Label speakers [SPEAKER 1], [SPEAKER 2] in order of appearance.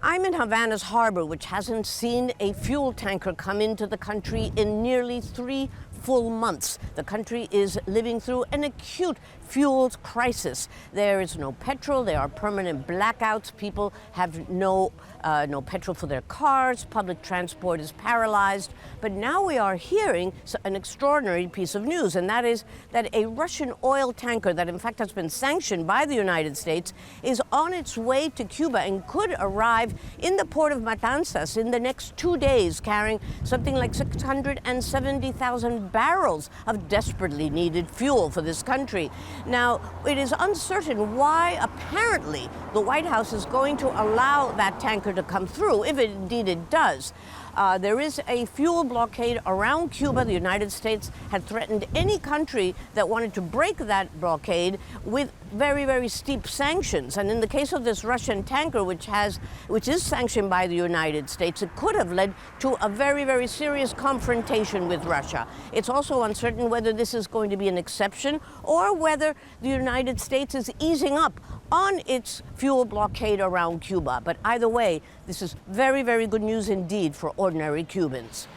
[SPEAKER 1] I'm in Havana's harbor, which hasn't seen a fuel tanker come into the country in nearly 3 full months. The country is living through an acute fuel crisis. There is no petrol, there are permanent blackouts, people have no petrol for their cars, public transport is paralyzed. But now we are hearing an extraordinary piece of news, and that is that a Russian oil tanker that in fact has been sanctioned by the United States is on its way to Cuba and could arrive in the port of Matanzas in the next 2 days, carrying something like 670,000 barrels of desperately needed fuel for this country. Now, it is uncertain why apparently the White House is going to allow that tanker to come through, if indeed it does. There is a fuel blockade around Cuba. The United States had threatened any country that wanted to break that blockade with very, very steep sanctions. And in the case of this Russian tanker, which is sanctioned by the United States, it could have led to a very, very serious confrontation with Russia. It's also uncertain whether this is going to be an exception or whether the United States is easing up on its fuel blockade around Cuba. But either way, this is very, very good news indeed for ordinary Cubans.